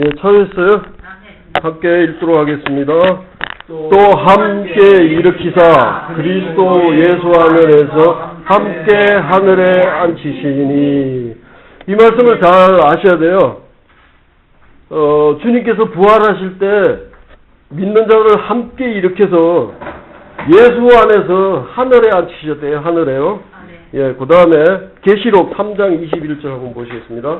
예, 찾으셨어요? 함께 읽도록 하겠습니다. 또 함께 일으키사 그리스도 예수 안에서 함께 하늘에 앉히시니. 이 말씀을 잘 아셔야 돼요. 주님께서 부활하실 때 믿는 자를 함께 일으켜서 예수 안에서 하늘에 앉히셨대요. 하늘에요. 예, 그 다음에 계시록 3장 21절 한번 보시겠습니다.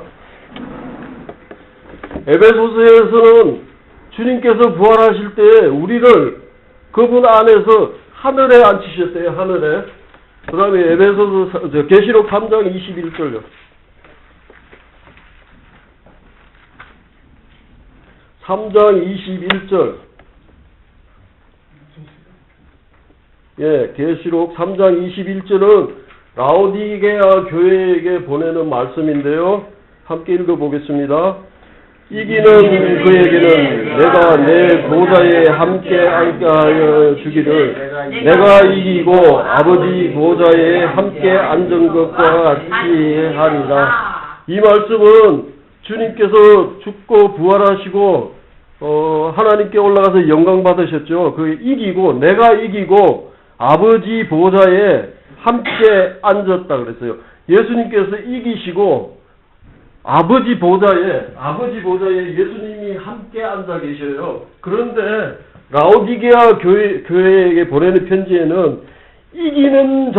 에베소서에서는 주님께서 부활하실 때 우리를 그분 안에서 하늘에 앉히셨대요. 하늘에. 그 다음에 에베소서 계시록 3장 21절요. 3장 21절. 예, 계시록 3장 21절은 라오디게아 교회에게 보내는 말씀인데요. 함께 읽어보겠습니다. 이기는 그에게는 내가 내 보좌에 함께 앉게 하여 주기를 내가 이기고 아버지 보좌에 함께 앉은 것과 같이 하리라. 이 말씀은 주님께서 죽고 부활하시고 하나님께 올라가서 영광 받으셨죠. 그 이기고 내가 이기고 아버지 보좌에 함께 앉았다 그랬어요. 예수님께서 이기시고 아버지 보좌에 예수님이 함께 앉아 계셔요. 그런데 라오디게아 교회에게 보내는 편지에는 이기는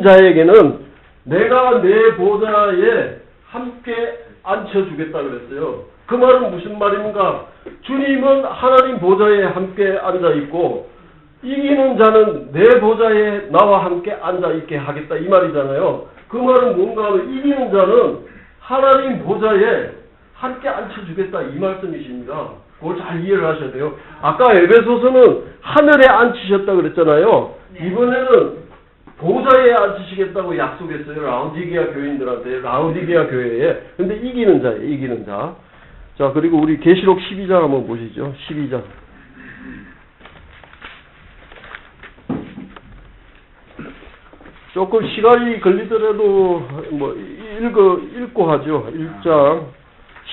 자에게는 내가 내 보좌에 함께 앉혀주겠다 그랬어요. 그 말은 무슨 말입니까? 주님은 하나님 보좌에 함께 앉아 있고 이기는 자는 내 보좌에 나와 함께 앉아 있게 하겠다 이 말이잖아요. 그 말은 뭔가 하면 이기는 자는 하나님 보좌에 함께 앉혀주겠다 이 말씀이십니다. 그걸 잘 이해를 하셔야 돼요. 아까 에베소서는 하늘에 앉히셨다 그랬잖아요. 네. 이번에는 보좌에 앉히시겠다고 약속했어요. 라오디게아 교인들한테, 라오디게아 교회에. 근데 이기는 자예요. 이기는 자. 자, 그리고 우리 계시록 12장 한번 보시죠. 12장. 조금 시간이 걸리더라도 뭐 읽고 하죠. 1장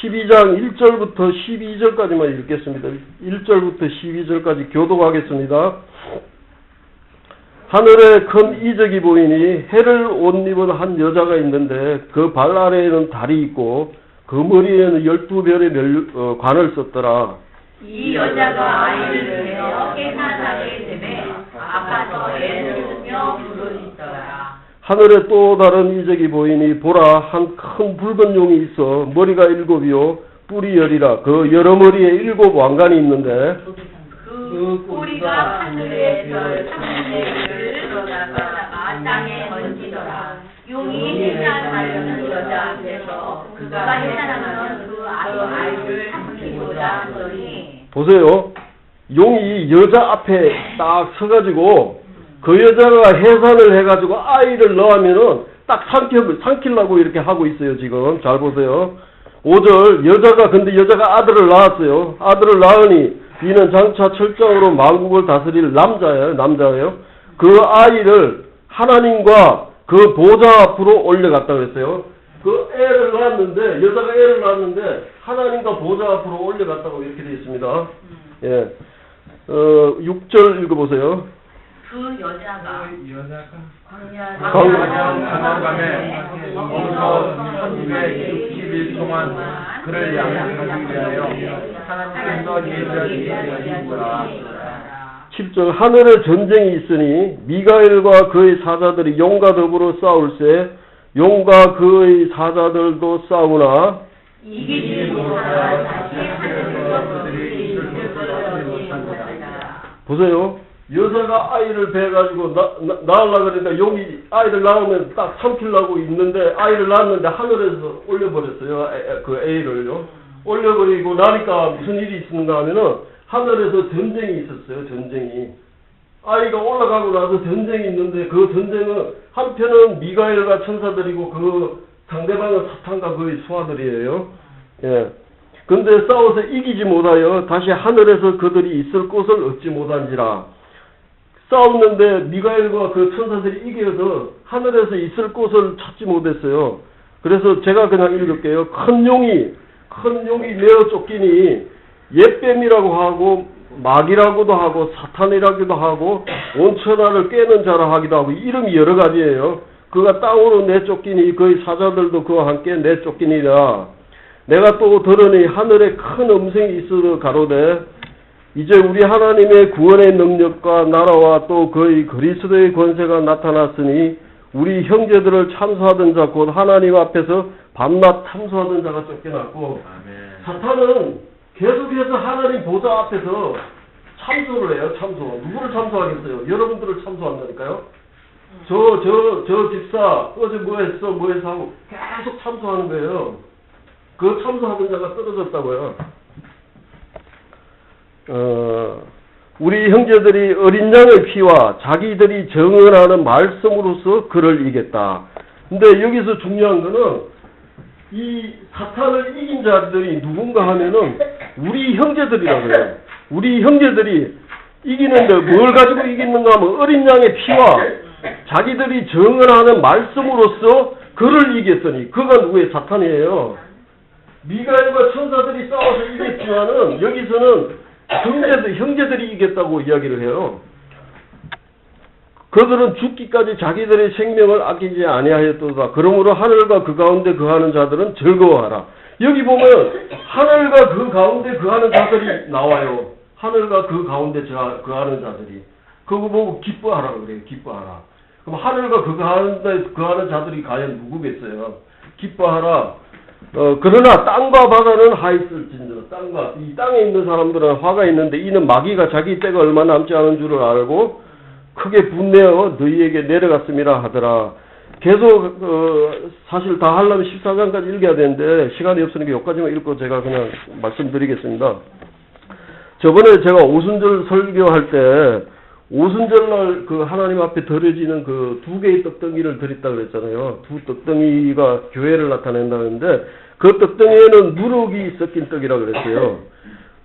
12장 1절부터 12절까지만 읽겠습니다. 1절부터 12절까지 교독하겠습니다. 하늘에 큰 이적이 보이니 해를 옷 입은 한 여자가 있는데 그 발 아래에는 달이 있고 그 머리에는 12별의 관을 썼더라. 이 여자가 아이를 낳아 깨끗하게 되매 아파서 애를 쓰며 부르짖더라. 하늘에 또 다른 이적이 보이니 보라 한 큰 붉은 용이 있어 머리가 7이요 뿔이 10이라. 그 여러 머리에 7 왕관이 있는데 그 뿌리가 하늘의 별 3분의 1을 들어다가 땅에 던지더라. 용이 해산하려는 여자 앞에서 그가 해산하면 그 아이를 삼키고자 하더니. 보세요. 용이 여자 앞에 딱 서가지고 그 여자가 해산을 해가지고 아이를 넣으면은 딱 삼키려고 이렇게 하고 있어요. 지금 잘 보세요. 5절 근데 여자가 아들을 낳았어요. 아들을 낳으니 이는 장차 철장으로 만국을 다스릴 남자예요. 그 아이를 하나님과 그 보좌 앞으로 올려갔다 그랬어요. 그 애를 낳았는데 여자가 애를 낳았는데 하나님과 보좌 앞으로 올려갔다고 이렇게 되어 있습니다. 예. 6절 읽어보세요. 그 여자가 광야에 거기서 1260일 동안 그를 양육하기 위하여 하나님께서 예정하시니라. 7절 하늘에 전쟁이 있으니 미가엘과 그의 사자들이 용과 더불어 싸울세 용과 그의 사자들도 싸우나 이기지 못하여 다시 하늘에서 그들이 이끌 것을 못한다. 보세요. 여자가 아이를 베가지고 낳으려고 그러니까 용이 아이를 낳으면 딱 삼키려고 있는데 아이를 낳았는데 하늘에서 올려버렸어요. 그 애를요. 올려버리고 나니까 무슨 일이 있었는가 하면은 하늘에서 전쟁이 있었어요. 전쟁이. 아이가 올라가고 나서 전쟁이 있는데 그 전쟁은 한편은 미가엘과 천사들이고 그 상대방은 사탄과 그의 수하들이에요. 예. 근데 싸워서 이기지 못하여 다시 하늘에서 그들이 있을 곳을 얻지 못한지라. 싸웠는데 미가엘과 그 천사들이 이겨서 하늘에서 있을 곳을 찾지 못했어요. 그래서 제가 그냥 읽을게요. 큰 큰 용이 메어 쫓기니 옛뱀이라고 하고 마귀라고도 하고 사탄이라고도 하고 온천하를 깨는 자라 하기도 하고 이름이 여러 가지예요. 그가 땅으로 내쫓기니 그의 사자들도 그와 함께 내쫓기니라. 내가 또 들으니 하늘에 큰 음성이 있어 가로되 이제 우리 하나님의 구원의 능력과 나라와 또 그의 그리스도의 권세가 나타났으니 우리 형제들을 참소하던 자 곧 하나님 앞에서 밤낮 참소하던 자가 쫓겨났고 사탄은 계속해서 하나님 보좌 앞에서 참소를 해요. 참소. 누구를 참소하겠어요? 여러분들을 참소한다니까요. 저 집사 어제 뭐 했어 하고 계속 참소하는 거예요. 그 참소하던 자가 떨어졌다고요. 우리 형제들이 어린 양의 피와 자기들이 정언하는 말씀으로서 그를 이겼다. 근데 여기서 중요한 거는 이 사탄을 이긴 자들이 누군가 하면은 우리 형제들이라고 그래요. 우리 형제들이 이기는데 뭘 가지고 이기는가 하면 어린 양의 피와 자기들이 정언하는 말씀으로서 그를 이겼으니 그가 누구의 사탄이에요. 미가엘과 천사들이 싸워서 이겼지만은 여기서는 형제들이 이겼다고 이야기를 해요. 그들은 죽기까지 자기들의 생명을 아끼지 아니하였도다. 그러므로 하늘과 그 가운데 거하는 자들은 즐거워하라. 여기 보면 하늘과 그 가운데 거하는 자들이 나와요. 하늘과 그 가운데 거하는 자들이. 그거 보고 기뻐하라 그래요. 기뻐하라. 그럼 하늘과 그 가운데 거하는 자들이 과연 누구겠어요? 기뻐하라. 그러나 땅과 바다는 하있을진저 이 땅에 있는 사람들은 화가 있는데 이는 마귀가 자기 때가 얼마 남지 않은 줄을 알고 크게 분내어 너희에게 내려갔음이라 하더라. 계속 사실 다 하려면 14장까지 읽어야 되는데 시간이 없으니까 여기까지만 읽고 제가 그냥 말씀드리겠습니다. 저번에 제가 오순절 설교할 때 오순절날 그 하나님 앞에 드려지는 그 두 개의 떡덩이를 드렸다 그랬잖아요. 두 떡덩이가 교회를 나타낸다는데 그 떡덩이에는 누룩이 있었긴 떡이라 그랬어요.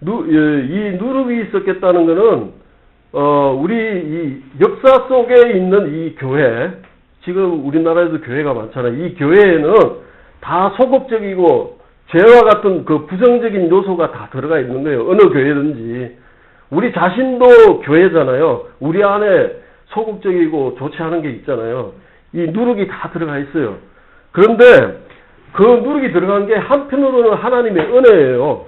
이 누룩이 있었겠다는 거는 우리 이 역사 속에 있는 이 교회, 지금 우리나라에도 교회가 많잖아요. 이 교회에는 다 소극적이고 죄와 같은 그 부정적인 요소가 다 들어가 있는 거예요. 어느 교회든지. 우리 자신도 교회잖아요. 우리 안에 소극적이고 좋지 않은 게 있잖아요. 이 누룩이 다 들어가 있어요. 그런데 그 누룩이 들어간 게 한편으로는 하나님의 은혜예요.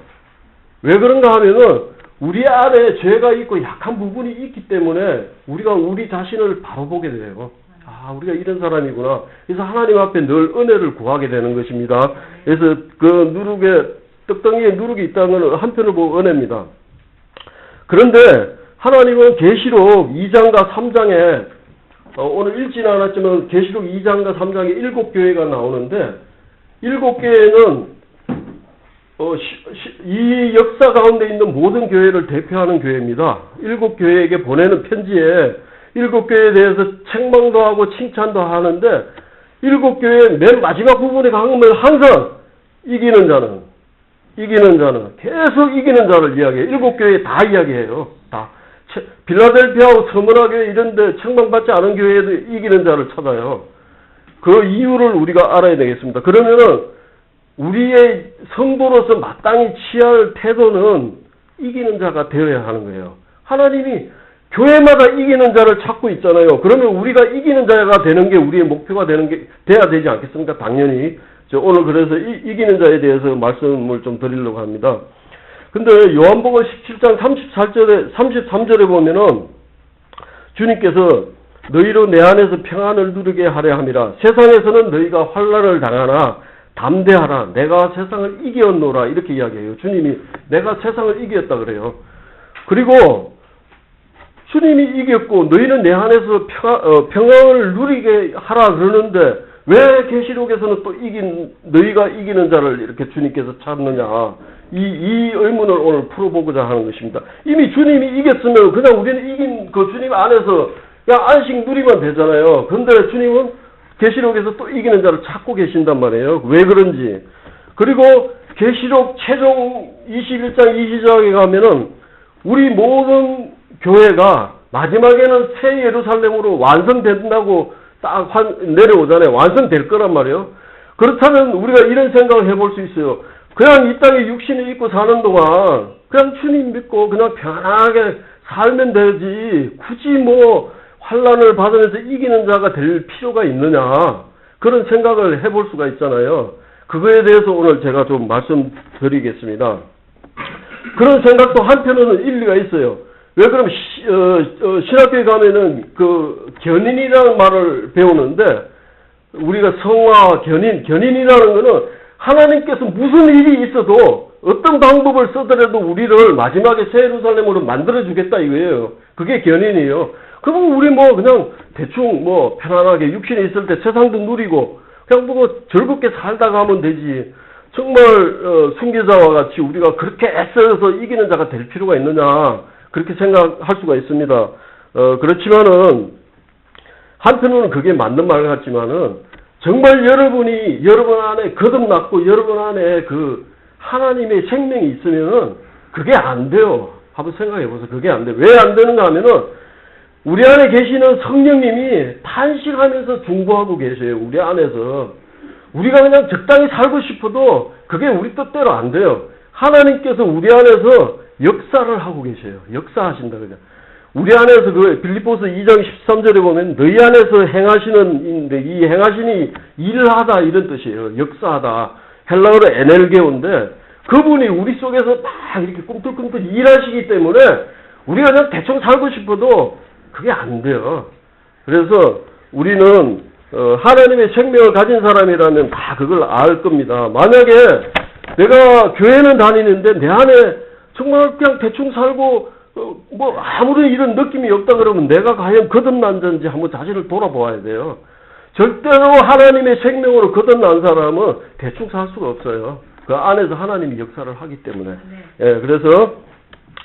왜 그런가 하면은 우리 안에 죄가 있고 약한 부분이 있기 때문에 우리가 우리 자신을 바로 보게 돼요. 아, 우리가 이런 사람이구나. 그래서 하나님 앞에 늘 은혜를 구하게 되는 것입니다. 그래서 그 누룩에, 떡덩이에 누룩이 있다는 것은 한편으로 보면 은혜입니다. 그런데 하나님은 계시록 2장과 3장에 오늘 읽지는 않았지만 계시록 2장과 3장에 7교회가 나오는데 7교회는 이 역사 가운데 있는 모든 교회를 대표하는 교회입니다. 7교회에게 보내는 편지에 7교회에 대해서 책망도 하고 칭찬도 하는데 7교회의 맨 마지막 부분에 가면 항상 이기는 자는 계속 이기는 자를 이야기해요. 7교회 다 이야기해요. 다. 빌라델피아하고 서머나 교회 이런데 책망받지 않은 교회에도 이기는 자를 찾아요. 그 이유를 우리가 알아야 되겠습니다. 그러면은 우리의 성도로서 마땅히 취할 태도는 이기는 자가 되어야 하는 거예요. 하나님이 교회마다 이기는 자를 찾고 있잖아요. 그러면 우리가 이기는 자가 되는 게 우리의 목표가 돼야 되지 않겠습니까? 당연히. 오늘 그래서 이기는 자에 대해서 말씀을 좀 드리려고 합니다. 근데 요한복음 17장 33절에 보면은 주님께서 너희로 내 안에서 평안을 누리게 하려 함이라. 세상에서는 너희가 환난을 당하나 담대하라. 내가 세상을 이겼노라. 이렇게 이야기해요. 주님이 내가 세상을 이겼다 그래요. 그리고 주님이 이겼고 너희는 내 안에서 평안을 누리게 하라 그러는데 왜 계시록에서는 또 너희가 이기는 자를 이렇게 주님께서 찾느냐. 이 의문을 오늘 풀어보고자 하는 것입니다. 이미 주님이 이겼으면 그냥 우리는 이긴 그 주님 안에서 그냥 안식 누리면 되잖아요. 그런데 주님은 계시록에서 또 이기는 자를 찾고 계신단 말이에요. 왜 그런지. 그리고 계시록 최종 21장 22장에 가면은 우리 모든 교회가 마지막에는 새 예루살렘으로 완성된다고 딱 내려오잖아요. 완성될 거란 말이에요. 그렇다면 우리가 이런 생각을 해볼 수 있어요. 그냥 이 땅에 육신을 입고 사는 동안 그냥 주님 믿고 그냥 편안하게 살면 되지 굳이 뭐 환난을 받으면서 이기는 자가 될 필요가 있느냐 그런 생각을 해볼 수가 있잖아요. 그거에 대해서 오늘 제가 좀 말씀드리겠습니다. 그런 생각도 한편으로는 일리가 있어요. 왜 그러면 신학교에 가면은 그 견인이라는 말을 배우는데 우리가 성화 견인이라는 거는 하나님께서 무슨 일이 있어도 어떤 방법을 쓰더라도 우리를 마지막에 새 예루살렘으로 만들어주겠다 이거예요. 그게 견인이에요. 그럼 우리 뭐 그냥 대충 뭐 편안하게 육신에 있을 때 세상도 누리고 그냥 뭐 즐겁게 살다가 하면 되지. 정말 순교자와 같이 우리가 그렇게 애써서 이기는 자가 될 필요가 있느냐 그렇게 생각할 수가 있습니다. 그렇지만은 한편으로는 그게 맞는 말 같지만은 정말 여러분 안에 거듭났고 여러분 안에 그 하나님의 생명이 있으면은 그게 안 돼요. 한번 생각해 보세요. 그게 안 돼. 왜 안 되는가 하면은 우리 안에 계시는 성령님이 탄식하면서 중보하고 계세요. 우리 안에서. 우리가 그냥 적당히 살고 싶어도 그게 우리 뜻대로 안 돼요. 하나님께서 우리 안에서 역사를 하고 계셔요. 역사하신다 그냥. 우리 안에서 그 빌립보서 2장 13절에 보면 너희 안에서 행하시는 이 행하시니 일을 하다 이런 뜻이에요. 역사하다. 헬라어로 에넬게오인데 그분이 우리 속에서 막 이렇게 꿈틀꿈틀 일하시기 때문에 우리가 그냥 대충 살고 싶어도 그게 안 돼요. 그래서 우리는 하나님의 생명을 가진 사람이라면 다 그걸 알 겁니다. 만약에 내가 교회는 다니는데 내 안에 정말 그냥 대충 살고 뭐 아무런 이런 느낌이 없다 그러면 내가 과연 거듭난 자인지 한번 자신을 돌아보아야 돼요. 절대로 하나님의 생명으로 거듭난 사람은 대충 살 수가 없어요. 그 안에서 하나님이 역사를 하기 때문에. 예, 그래서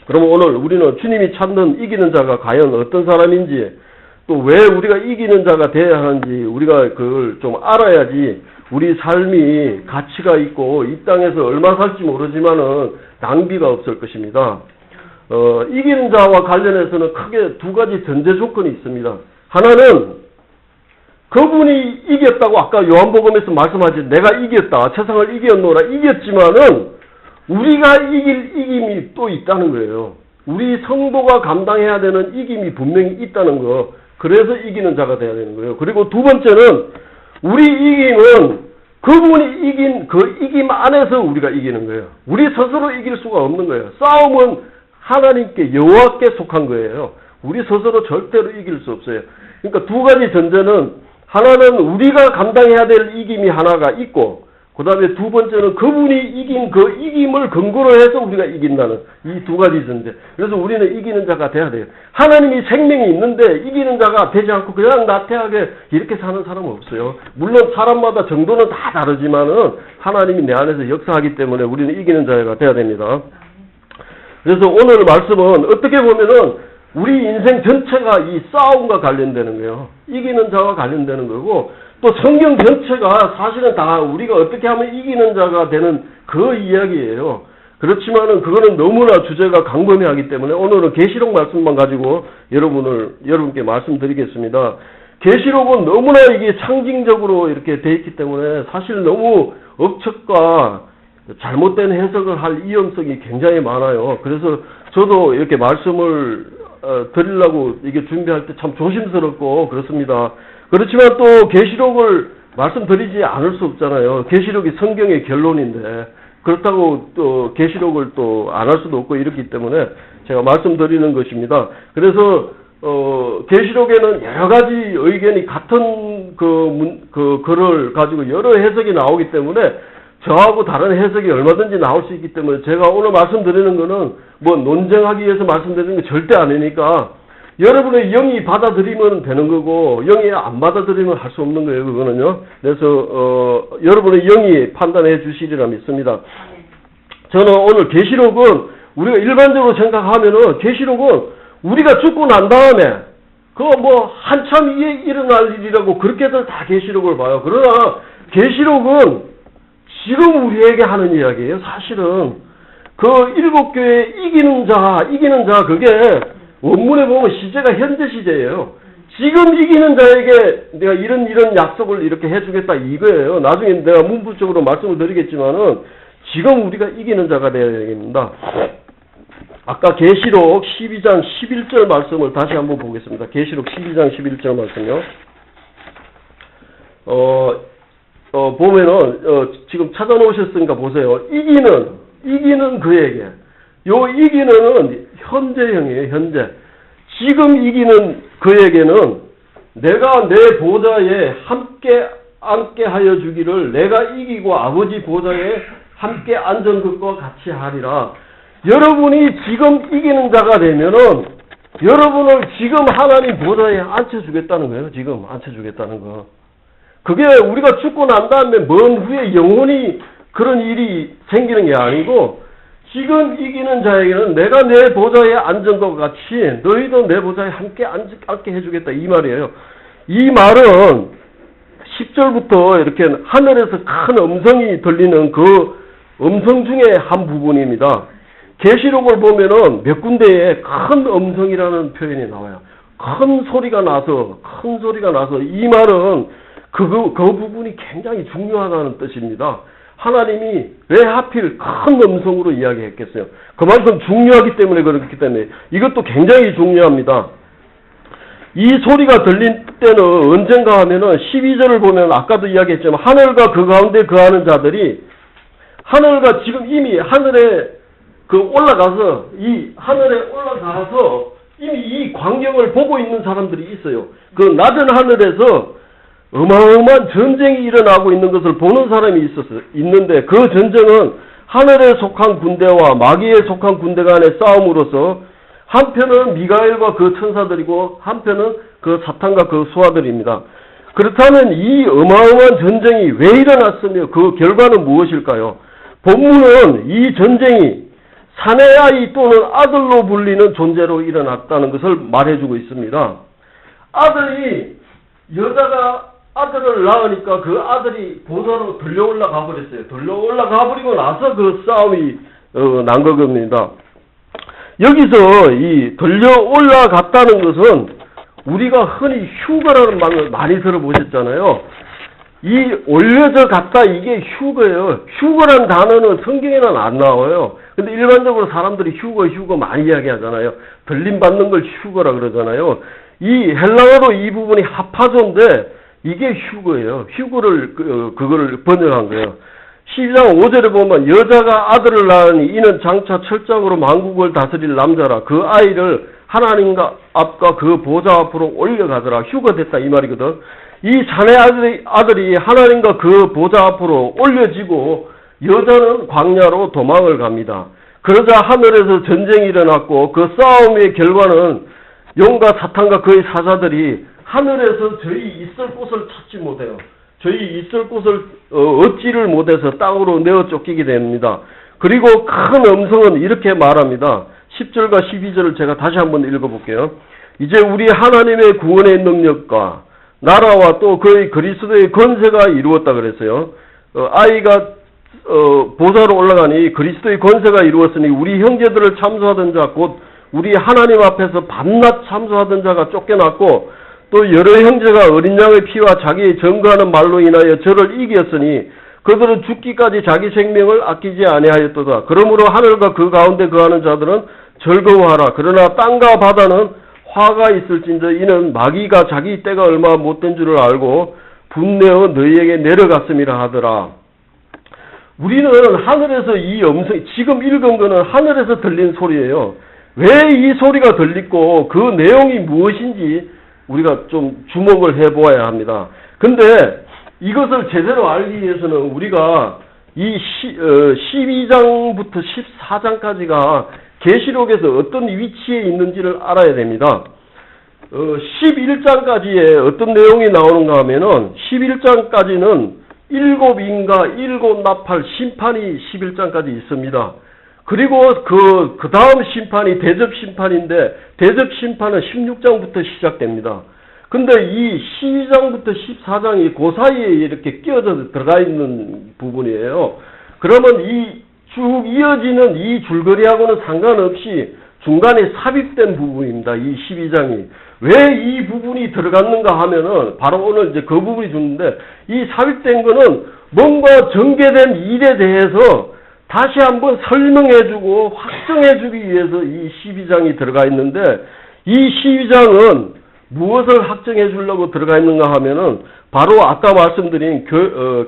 그러면 오늘 우리는 주님이 찾는 이기는 자가 과연 어떤 사람인지 또 왜 우리가 이기는 자가 돼야 하는지 우리가 그걸 좀 알아야지 우리 삶이 가치가 있고 이 땅에서 얼마 살지 모르지만은 낭비가 없을 것입니다. 이기는 자와 관련해서는 크게 두 가지 전제 조건이 있습니다. 하나는 그분이 이겼다고 아까 요한복음에서 말씀하신 내가 이겼다. 세상을 이겼노라. 이겼지만은 우리가 이길 이김이 또 있다는 거예요. 우리 성도가 감당해야 되는 이김이 분명히 있다는 거. 그래서 이기는 자가 돼야 되는 거예요. 그리고 두 번째는 우리 이김은 그분이 이긴 그 이김 안에서 우리가 이기는 거예요. 우리 스스로 이길 수가 없는 거예요. 싸움은 하나님께 여호와께 속한 거예요. 우리 스스로 절대로 이길 수 없어요. 그러니까 두 가지 전제는 하나는 우리가 감당해야 될 이김이 하나가 있고 그 다음에 두 번째는 그분이 이긴 그 이김을 근거로 해서 우리가 이긴다는 이 두 가지 전제. 그래서 우리는 이기는 자가 돼야 돼요. 하나님이 생명이 있는데 이기는 자가 되지 않고 그냥 나태하게 이렇게 사는 사람은 없어요. 물론 사람마다 정도는 다 다르지만은 하나님이 내 안에서 역사하기 때문에 우리는 이기는 자가 돼야 됩니다. 그래서 오늘 말씀은 어떻게 보면은 우리 인생 전체가 이 싸움과 관련되는 거예요. 이기는 자와 관련되는 거고 또 성경 전체가 사실은 다 우리가 어떻게 하면 이기는 자가 되는 그 이야기예요. 그렇지만은 그거는 너무나 주제가 광범위하기 때문에 오늘은 계시록 말씀만 가지고 여러분께 말씀드리겠습니다. 계시록은 너무나 이게 상징적으로 이렇게 돼 있기 때문에 사실 너무 억측과 잘못된 해석을 할 위험성이 굉장히 많아요. 그래서 저도 이렇게 말씀을 드리려고 이게 준비할 때 참 조심스럽고 그렇습니다. 그렇지만 또 계시록을 말씀드리지 않을 수 없잖아요. 계시록이 성경의 결론인데 그렇다고 또 계시록을 또 안 할 수도 없고 이렇기 때문에 제가 말씀드리는 것입니다. 그래서 계시록에는 여러 가지 의견이 같은 그 글을 가지고 여러 해석이 나오기 때문에 저하고 다른 해석이 얼마든지 나올 수 있기 때문에 제가 오늘 말씀드리는 거는 뭐 논쟁하기 위해서 말씀드리는 게 절대 아니니까 여러분의 영이 받아들이면 되는 거고 영이 안 받아들이면 할 수 없는 거예요. 그거는요. 그래서 여러분의 영이 판단해 주시리라 믿습니다. 저는 오늘 계시록은 우리가 일반적으로 생각하면은 계시록은 우리가 죽고 난 다음에 그거 뭐 한참 일어날 일이라고 그렇게들 다 계시록을 봐요. 그러나 계시록은 지금 우리에게 하는 이야기예요. 사실은 그 일곱 교회 이기는 자 그게 원문에 보면 시제가 현재 시제예요. 지금 이기는 자에게 내가 이런 약속을 이렇게 해주겠다 이거예요. 나중에 내가 문부적으로 말씀을 드리겠지만은 지금 우리가 이기는 자가 되어야 됩니다. 아까 계시록 12장 11절 말씀을 다시 한번 보겠습니다. 계시록 12장 11절 말씀요. 보면은 지금 찾아놓으셨으니까 보세요. 이기는 그에게. 요 이기는은 현재형이에요. 현재. 지금 이기는 그에게는 내가 내 보좌에 함께 앉게 하여 주기를 내가 이기고 아버지 보좌에 함께 앉은 것과 같이 하리라. 여러분이 지금 이기는 자가 되면은 여러분을 지금 하나님 보좌에 앉혀주겠다는 거예요. 지금 앉혀주겠다는 거. 그게 우리가 죽고 난 다음에 먼 후에 영원히 그런 일이 생기는 게 아니고 지금 이기는 자에게는 내가 내 보좌에 앉은 것 같이 너희도 내 보좌에 함께 앉게 해주겠다 이 말이에요. 이 말은 10절부터 이렇게 하늘에서 큰 음성이 들리는 그 음성 중에 한 부분입니다. 계시록을 보면은 몇 군데에 큰 음성이라는 표현이 나와요. 큰 소리가 나서 이 말은 그 부분이 굉장히 중요하다는 뜻입니다. 하나님이 왜 하필 큰 음성으로 이야기했겠어요? 그만큼 중요하기 때문에 그렇기 때문에 이것도 굉장히 중요합니다. 이 소리가 들린 때는 언젠가 하면은 12절을 보면 아까도 이야기했지만 하늘과 그 가운데 거하는 자들이 하늘과 지금 이미 하늘에 올라가서 이 하늘에 올라가서 이미 이 광경을 보고 있는 사람들이 있어요. 그 낮은 하늘에서 어마어마한 전쟁이 일어나고 있는 것을 보는 사람이 있는데 그 전쟁은 하늘에 속한 군대와 마귀에 속한 군대 간의 싸움으로서 한편은 미가엘과 그 천사들이고 한편은 그 사탄과 그 수하들입니다. 그렇다면 이 어마어마한 전쟁이 왜 일어났으며 그 결과는 무엇일까요? 본문은 이 전쟁이 사내 아이 또는 아들로 불리는 존재로 일어났다는 것을 말해주고 있습니다. 여자가 아들을 낳으니까 그 아들이 보좌로 들려 올라가 버렸어요. 들려 올라가 버리고 나서 그 싸움이 난 겁니다. 여기서 이 들려 올라갔다는 것은 우리가 흔히 휴거라는 말을 많이 들어보셨잖아요. 이 올려져 갔다 이게 휴거예요. 휴거란 단어는 성경에는 안 나와요. 근데 일반적으로 사람들이 휴거 많이 이야기하잖아요. 들림 받는 걸 휴거라 그러잖아요. 이 헬라어로 이 부분이 하파조인데 이게 휴거예요. 휴거를 그거를 번역한 거예요. 12장 5절에 보면 여자가 아들을 낳으니 이는 장차 철장으로 만국을 다스릴 남자라. 그 아이를 하나님과 앞과 그 보좌 앞으로 올려가더라. 휴거됐다 이 말이거든. 이 자네 아들이 하나님과 그 보좌 앞으로 올려지고 여자는 광야로 도망을 갑니다. 그러자 하늘에서 전쟁이 일어났고 그 싸움의 결과는 용과 사탄과 그의 사자들이 하늘에서 저희 있을 곳을 찾지 못해요. 저희 있을 곳을 얻지를 못해서 땅으로 내어 쫓기게 됩니다. 그리고 큰 음성은 이렇게 말합니다. 10절과 12절을 제가 다시 한번 읽어볼게요. 이제 우리 하나님의 구원의 능력과 나라와 또 그의 그리스도의 권세가 이루었다 그랬어요. 아이가 보좌로 올라가니 그리스도의 권세가 이루었으니 우리 형제들을 참수하던 자 곧 우리 하나님 앞에서 밤낮 참수하던 자가 쫓겨났고 또 여러 형제가 어린 양의 피와 자기의 증거하는 말로 인하여 저를 이겼으니 그들은 죽기까지 자기 생명을 아끼지 아니하였도다. 그러므로 하늘과 그 가운데 거하는 자들은 즐거워하라. 그러나 땅과 바다는 화가 있을진저 이는 마귀가 자기 때가 얼마 못된 줄을 알고 분내어 너희에게 내려갔음이라 하더라. 우리는 하늘에서 이 음성, 지금 읽은 거는 하늘에서 들린 소리예요. 왜 이 소리가 들리고 그 내용이 무엇인지 우리가 좀 주목을 해보아야 합니다. 근데 이것을 제대로 알기 위해서는 우리가 이 12장부터 14장까지가 계시록에서 어떤 위치에 있는지를 알아야 됩니다. 11장까지에 어떤 내용이 나오는가 하면은 11장까지는 7인과 7나팔 심판이 11장까지 있습니다. 그리고 그 다음 심판이 대접 심판인데 대접 심판은 16장부터 시작됩니다. 근데 이 12장부터 14장이 그 사이에 이렇게 끼어져 들어가 있는 부분이에요. 그러면 이 쭉 이어지는 이 줄거리하고는 상관없이 중간에 삽입된 부분입니다. 이 12장이. 왜 이 부분이 들어갔는가 하면은 바로 오늘 이제 그 부분이 주는데 이 삽입된 거는 뭔가 전개된 일에 대해서 다시 한번 설명해주고 확정해주기 위해서 이 12장이 들어가 있는데, 이 12장은 무엇을 확정해 주려고 들어가 있는가 하면은 바로 아까 말씀드린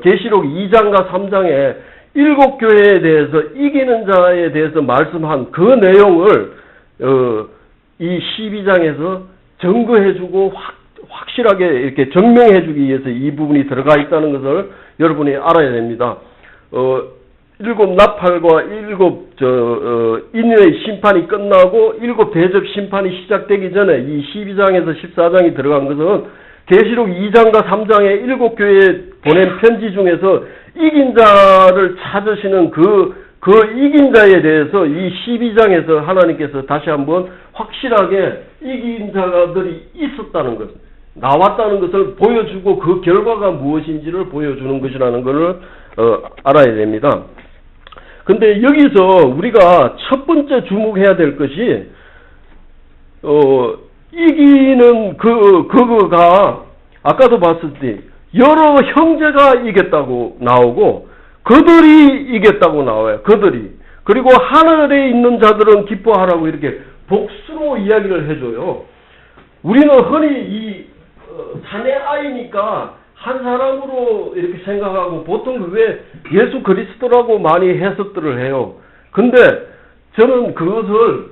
계시록 2장과 3장에 7교회에 대해서 이기는 자에 대해서 말씀한 그 내용을 이 12장에서 증거해주고 확실하게 이렇게 증명해주기 위해서 이 부분이 들어가 있다는 것을 여러분이 알아야 됩니다. 7 나팔과 7 인류의 심판이 끝나고 7 대접 심판이 시작되기 전에 이 12장에서 14장이 들어간 것은 계시록 2장과 3장의 7교회에 보낸 편지 중에서 이긴 자를 찾으시는 그 이긴 자에 대해서 이 12장에서 하나님께서 다시 한번 확실하게 이긴 자들이 있었다는 것, 나왔다는 것을 보여주고 그 결과가 무엇인지를 보여주는 것이라는 것을 알아야 됩니다. 근데 여기서 우리가 첫 번째 주목해야 될 것이 이기는 그거가 아까도 봤을 때 여러 형제가 이겼다고 나오고 그들이 이겼다고 나와요. 그들이. 그리고 하늘에 있는 자들은 기뻐하라고 이렇게 복수로 이야기를 해줘요. 우리는 흔히 이 사내 아이니까 한 사람으로 이렇게 생각하고 보통 그게 예수 그리스도라고 많이 해석들을 해요. 근데 저는 그것을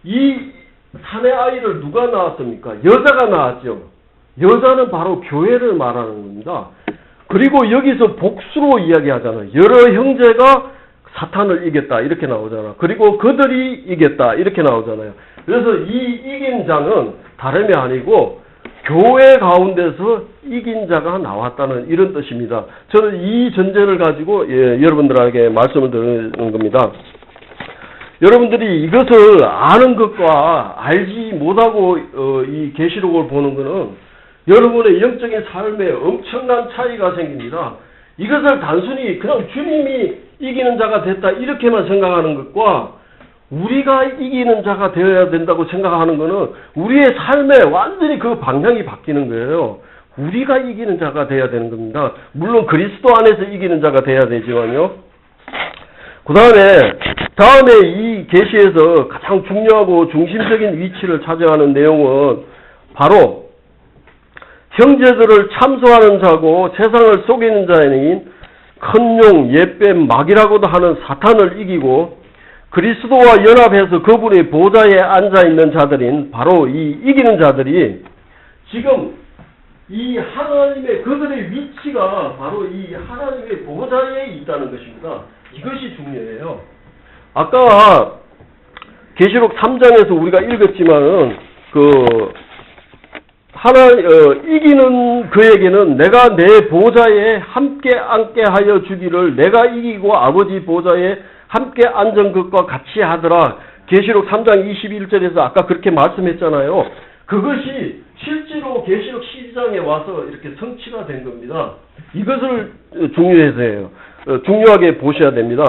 이 사내 아이를 누가 낳았습니까? 여자가 낳았죠. 여자는 바로 교회를 말하는 겁니다. 그리고 여기서 복수로 이야기하잖아요. 여러 형제가 사탄을 이겼다 이렇게 나오잖아. 그리고 그들이 이겼다 이렇게 나오잖아요. 그래서 이 이긴 자는 다름이 아니고 교회 가운데서 이긴 자가 나왔다는 이런 뜻입니다. 저는 이 전제를 가지고 여러분들에게 말씀을 드리는 겁니다. 여러분들이 이것을 아는 것과 알지 못하고 이 계시록을 보는 것은 여러분의 영적인 삶에 엄청난 차이가 생깁니다. 이것을 단순히 그냥 주님이 이기는 자가 됐다 이렇게만 생각하는 것과 우리가 이기는 자가 되어야 된다고 생각하는 것은 우리의 삶에 완전히 그 방향이 바뀌는 거예요. 우리가 이기는 자가 되어야 되는 겁니다. 물론 그리스도 안에서 이기는 자가 되어야 되지만요. 그 다음에 이 계시에서 가장 중요하고 중심적인 위치를 차지하는 내용은 바로 형제들을 참소하는 자고 세상을 속이는 자인 큰 용, 옛뱀, 마귀라고도 하는 사탄을 이기고 그리스도와 연합해서 그분의 보좌에 앉아있는 자들인 바로 이 이기는 자들이 지금 이 하나님의 그들의 위치가 바로 이 하나님의 보좌에 있다는 것입니다. 이것이 중요해요. 아까 계시록 3장에서 우리가 읽었지만은 이기는 그에게는 내가 내 보좌에 함께 앉게 하여 주기를 내가 이기고 아버지 보좌에 함께 앉은 것과 같이 하더라. 계시록 3장 21절에서 아까 그렇게 말씀했잖아요. 그것이 실제로 계시록 12장에 와서 이렇게 성취가 된 겁니다. 이것을 중요하게 보셔야 됩니다.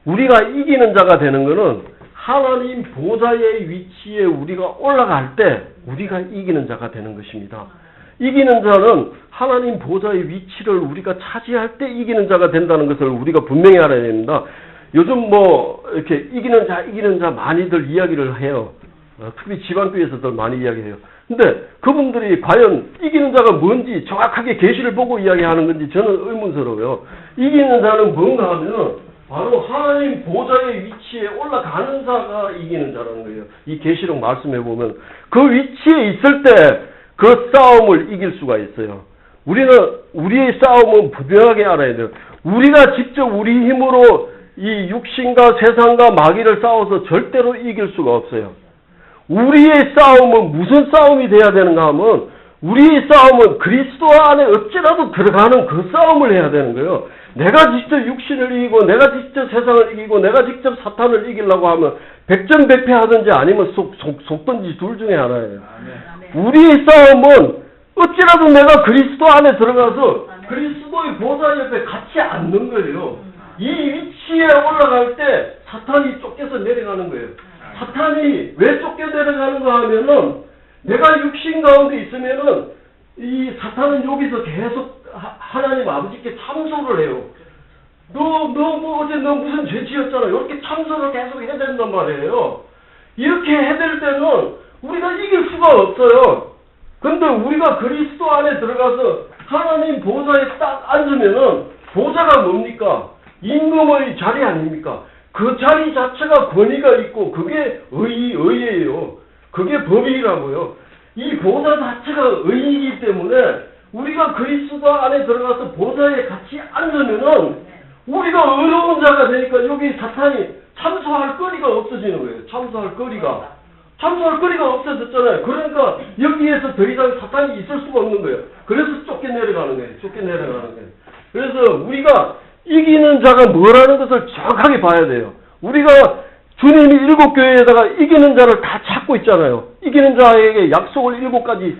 우리가 이기는 자가 되는 것은 하나님 보좌의 위치에 우리가 올라갈 때 우리가 이기는 자가 되는 것입니다. 이기는 자는 하나님 보좌의 위치를 우리가 차지할 때 이기는 자가 된다는 것을 우리가 분명히 알아야 됩니다. 요즘 이렇게 이기는 자 많이들 이야기를 해요. 특히 지방교회에서도 많이 이야기해요. 근데 그분들이 과연 이기는 자가 뭔지 정확하게 계시를 보고 이야기하는 건지 저는 의문스러워요. 이기는 자는 뭔가 하면 바로 하나님 보좌의 위치에 올라가는 자가 이기는 자라는 거예요. 이 계시록 말씀해 보면 그 위치에 있을 때 그 싸움을 이길 수가 있어요. 우리는 우리의 싸움은 분명하게 알아야 돼요. 우리가 직접 우리 힘으로 이 육신과 세상과 마귀를 싸워서 절대로 이길 수가 없어요. 우리의 싸움은 무슨 싸움이 돼야 되는가 하면 우리의 싸움은 그리스도 안에 어찌라도 들어가는 그 싸움을 해야 되는 거예요. 내가 직접 육신을 이기고 내가 직접 세상을 이기고 내가 직접 사탄을 이기려고 하면 백전백패하든지 아니면 속든지 둘 중에 하나예요. 우리의 싸움은 어찌라도 내가 그리스도 안에 들어가서 그리스도의 보좌 옆에 같이 앉는 거예요. 이 위치에 올라갈 때 사탄이 쫓겨서 내려가는 거예요. 사탄이 왜 쫓겨 내려가는가 하면은 내가 육신 가운데 있으면은 이 사탄은 여기서 계속 하나님 아버지께 참소를 해요. 뭐 어제 너 무슨 죄 지었잖아. 이렇게 참소를 계속 해야 된단 말이에요. 이렇게 해댈 때는 우리가 이길 수가 없어요. 근데 우리가 그리스도 안에 들어가서 하나님 보좌에 딱 앉으면은 보좌가 뭡니까? 임금의 자리 아닙니까? 그 자리 자체가 권위가 있고 그게 의예요. 그게 법이라고요. 이 보좌 자체가 의이기 때문에 우리가 그리스도 안에 들어가서 보좌에 같이 앉으면은 우리가 의로운 자가 되니까 여기 사탄이 참소할 거리가 없어지는 거예요. 참소할 거리가 없어졌잖아요. 그러니까 여기에서 더 이상 사탄이 있을 수가 없는 거예요. 그래서 쫓겨내려가는 거예요. 그래서 우리가 이기는 자가 뭐라는 것을 정확하게 봐야 돼요. 우리가 주님이 7교회에다가 이기는 자를 다 찾고 있잖아요. 이기는 자에게 약속을 7가지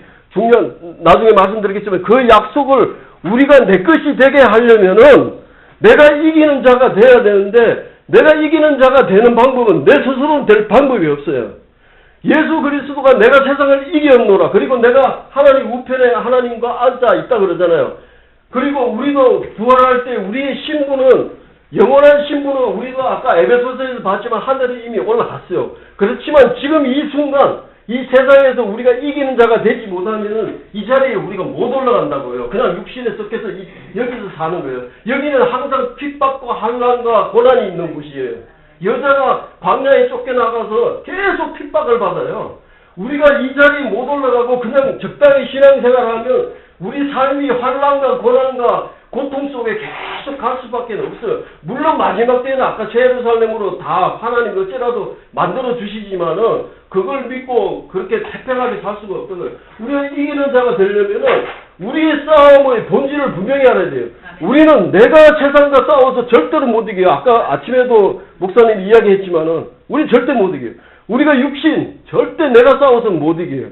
나중에 말씀드리겠지만 그 약속을 우리가 내 것이 되게 하려면은 내가 이기는 자가 돼야 되는데 내가 이기는 자가 되는 방법은 내 스스로는 될 방법이 없어요. 예수 그리스도가 내가 세상을 이겼노라. 그리고 내가 하나님 우편에 하나님과 앉아 있다 그러잖아요. 그리고 우리도 부활할 때 우리의 신분은 영원한 신분은 우리가 아까 에베소서에서 봤지만 하늘에 이미 올라갔어요. 그렇지만 지금 이 순간 이 세상에서 우리가 이기는 자가 되지 못하면은 이 자리에 우리가 못 올라간다고요. 그냥 육신에 섞여서 여기서 사는 거예요. 여기는 항상 핍박과 환난과 고난이 있는 곳이에요. 여자가 광야에 쫓겨나가서 계속 핍박을 받아요. 우리가 이 자리에 못 올라가고 그냥 적당히 신앙생활하면 우리 삶이 환난과 고난과 고통 속에 계속 갈 수밖에 없어요. 물론 마지막 때는 아까 예루살렘으로 다 하나님 어째라도 만들어 주시지만은 그걸 믿고 그렇게 태평하게 살 수가 없던 거예요. 우리가 이기는 자가 되려면은 우리의 싸움의 본질을 분명히 알아야 돼요. 우리는 내가 세상과 싸워서 절대로 못 이겨요. 아까 아침에도 목사님이 이야기했지만은 우리 절대 못 이겨요. 우리가 육신 절대 내가 싸워서 못 이겨요.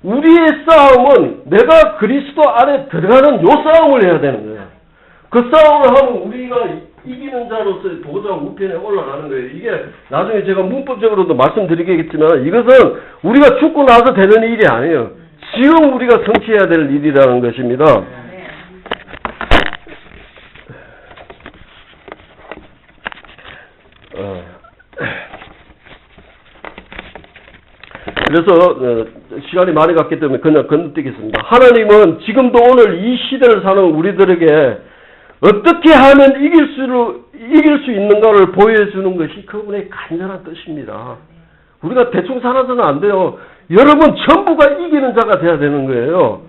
우리의 싸움은 내가 그리스도 안에 들어가는 요 싸움을 해야 되는 거예요. 그 싸움을 하면 우리가 이기는 자로서 보좌 우편에 올라가는 거예요. 이게 나중에 제가 문법적으로도 말씀드리겠지만 이것은 우리가 죽고 나서 되는 일이 아니에요. 지금 우리가 성취해야 될 일이라는 것입니다. 그래서 시간이 많이 갔기 때문에 그냥 건너뛰겠습니다. 하나님은 지금도 오늘 이 시대를 사는 우리들에게 어떻게 하면 이길 수 있는가를 보여주는 것이 그분의 간절한 뜻입니다. 우리가 대충 살아서는 안 돼요. 여러분 전부가 이기는 자가 돼야 되는 거예요.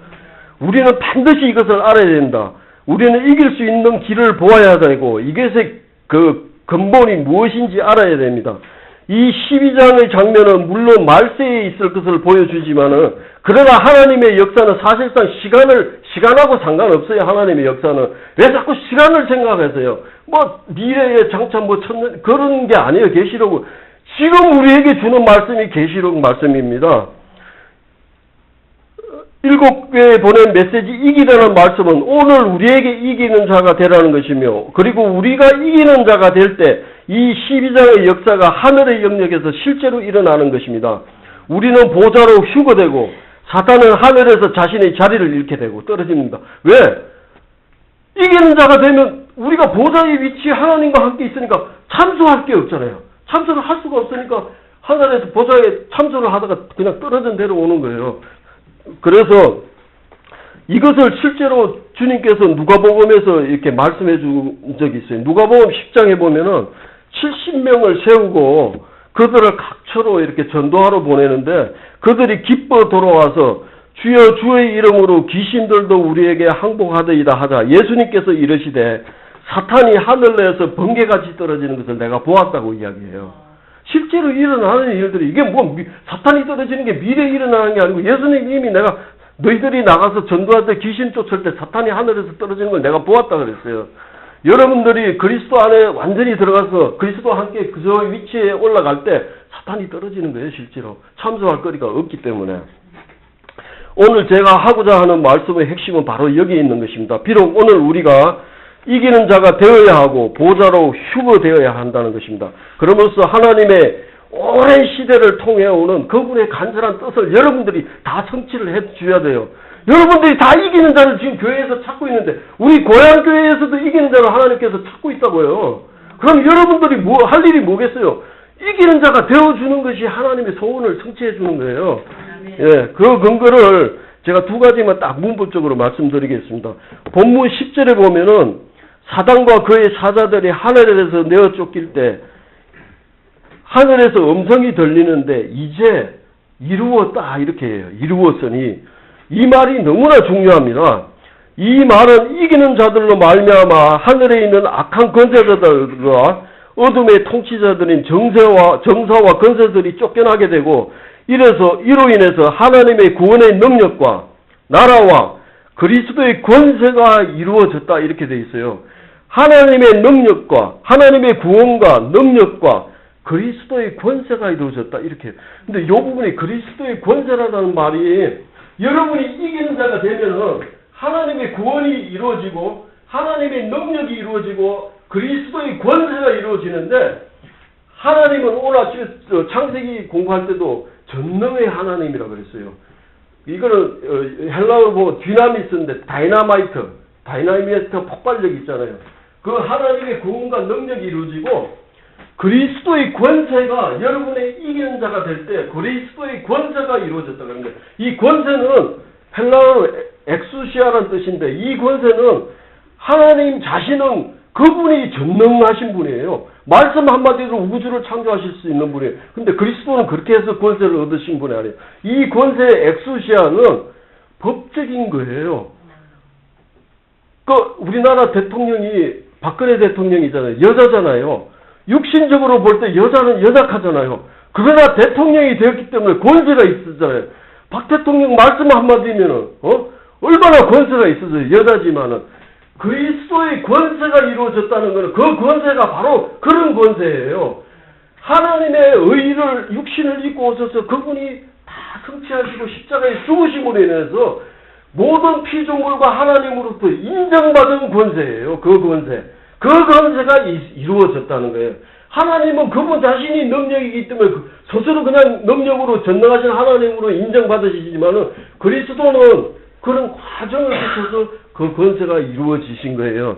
우리는 반드시 이것을 알아야 된다. 우리는 이길 수 있는 길을 보아야 되고 이것의 그 근본이 무엇인지 알아야 됩니다. 이 12장의 장면은 물론 말세에 있을 것을 보여주지만은 그러나 하나님의 역사는 사실상 시간하고 상관없어요. 하나님의 역사는. 왜 자꾸 시간을 생각하세요? 뭐 미래에 장차 뭐 천년 그런 게 아니에요. 계시록은. 지금 우리에게 주는 말씀이 계시록 말씀입니다. 7교회에 보낸 메시지 이기라는 말씀은 오늘 우리에게 이기는 자가 되라는 것이며 그리고 우리가 이기는 자가 될 때 이 12장의 역사가 하늘의 영역에서 실제로 일어나는 것입니다. 우리는 보좌로 휴거되고 사탄은 하늘에서 자신의 자리를 잃게 되고 떨어집니다. 왜? 이기는 자가 되면 우리가 보좌의 위치에 하나님과 함께 있으니까 참소할 게 없잖아요. 참소를 할 수가 없으니까 하늘에서 보좌에 참소를 하다가 그냥 떨어져 내려오는 거예요. 그래서 이것을 실제로 주님께서 누가복음에서 이렇게 말씀해 준 적이 있어요. 누가복음 10장에 보면은 70명을 세우고 그들을 각처로 이렇게 전도하러 보내는데 그들이 기뻐 돌아와서 주여 주의 이름으로 귀신들도 우리에게 항복하더이다 하자 예수님께서 이르시되 사탄이 하늘에서 번개같이 떨어지는 것을 내가 보았다고 이야기해요. 실제로 일어나는 일들이 이게 뭐 사탄이 떨어지는 게 미래에 일어나는 게 아니고 예수님이 이미 내가 너희들이 나가서 전도할 때 귀신 쫓을 때 사탄이 하늘에서 떨어지는 걸 내가 보았다 그랬어요. 여러분들이 그리스도 안에 완전히 들어가서 그리스도와 함께 그 위치에 올라갈 때 사탄이 떨어지는 거예요. 실제로 참소할 거리가 없기 때문에. 오늘 제가 하고자 하는 말씀의 핵심은 바로 여기에 있는 것입니다. 비록 오늘 우리가 이기는 자가 되어야 하고 보좌로 휴거되어야 한다는 것입니다. 그러면서 하나님의 오랜 시대를 통해 오는 그분의 간절한 뜻을 여러분들이 다 성취를 해 줘야 돼요. 여러분들이 다 이기는 자를 지금 교회에서 찾고 있는데 우리 고향 교회에서도 이기는 자를 하나님께서 찾고 있다고요. 그럼 여러분들이 할 일이 뭐겠어요? 이기는 자가 되어주는 것이 하나님의 소원을 성취해 주는 거예요. 예, 그 근거를 제가 두 가지만 딱 문법적으로 말씀드리겠습니다. 본문 10절에 보면은 사단과 그의 사자들이 하늘에서 내어 쫓길 때 하늘에서 음성이 들리는데 이제 이루었다 이렇게 해요. 이루었으니 이 말이 너무나 중요합니다. 이 말은 이기는 자들로 말미암아 하늘에 있는 악한 권세자들과 어둠의 통치자들인 정사와 권세들이 쫓겨나게 되고 이로 인해서 하나님의 구원의 능력과 나라와 그리스도의 권세가 이루어졌다 이렇게 돼 있어요. 하나님의 능력과 하나님의 구원과 능력과 그리스도의 권세가 이루어졌다 이렇게. 근데 이 부분이 그리스도의 권세라는 말이 여러분이 이기는 자가 되면은 하나님의 구원이 이루어지고 하나님의 능력이 이루어지고 그리스도의 권세가 이루어지는데 하나님은 오늘 아침에 창세기 공부할 때도 전능의 하나님이라 그랬어요. 이거는 헬라어로 보면 디나미스인데 다이나미트 폭발력 있잖아요. 그 하나님의 구원과 능력이 이루어지고 그리스도의 권세가 여러분의 이기는 자가 될 때 그리스도의 권세가 이루어졌다 그런 거예요. 이 권세는 헬라어로 엑수시아라는 뜻인데 이 권세는 하나님 자신은 그분이 전능하신 분이에요. 말씀 한마디로 우주를 창조하실 수 있는 분이에요. 근데 그리스도는 그렇게 해서 권세를 얻으신 분이 아니에요. 이 권세의 엑수시아는 법적인 거예요. 우리나라 대통령이 박근혜 대통령이잖아요. 여자잖아요. 육신적으로 볼 때 여자는 연약하잖아요. 그러나 대통령이 되었기 때문에 권세가 있었잖아요. 박 대통령 말씀 한마디면은 얼마나 권세가 있었어요. 여자지만은 그리스도의 권세가 이루어졌다는 것은 그 권세가 바로 그런 권세예요. 하나님의 의를 육신을 입고 오셔서 그분이 다 성취하시고 십자가에 죽으심으로 인해서 모든 피조물과 하나님으로부터 인정받은 권세예요. 그 권세. 그 권세가 이루어졌다는 거예요. 하나님은 그분 자신이 능력이기 때문에 스스로 그냥 능력으로 전능하신 하나님으로 인정받으시지만은 그리스도는 그런 과정을 거쳐서 그 권세가 이루어지신 거예요.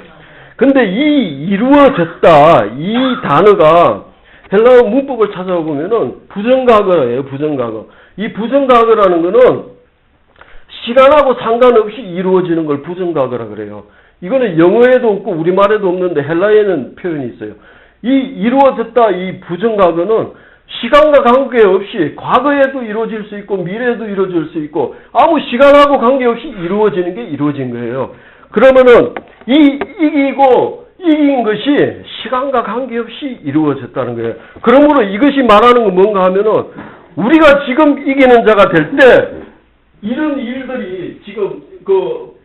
근데 이 이루어졌다 이 단어가 헬라어 문법을 찾아보면은 부정과거예요. 부정과거. 이 부정과거라는 거는 시간하고 상관없이 이루어지는 걸 부정과거라 그래요. 이거는 영어에도 없고 우리말에도 없는데 헬라어에는 표현이 있어요. 이 이루어졌다 이 부정과거는 시간과 관계없이 과거에도 이루어질 수 있고 미래에도 이루어질 수 있고 아무 시간하고 관계없이 이루어지는 게 이루어진 거예요. 그러면은 이긴 것이 시간과 관계없이 이루어졌다는 거예요. 그러므로 이것이 말하는 건 뭔가 하면은 우리가 지금 이기는 자가 될 때 이런 일들이 지금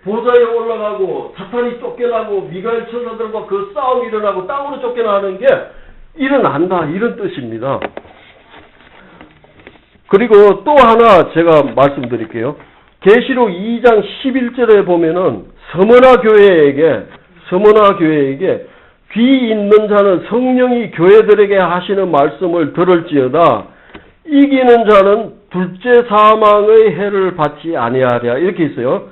보좌에 올라가고 사탄이 쫓겨나고 미가엘 천사들과 그 싸움이 일어나고 땅으로 쫓겨나는 게 일어난다 이런 뜻입니다. 그리고 또 하나 제가 말씀드릴게요. 계시록 2장 11절에 보면은 서머나 교회에게 귀 있는 자는 성령이 교회들에게 하시는 말씀을 들을지어다. 이기는 자는 둘째 사망의 해를 받지 아니하랴 이렇게 있어요.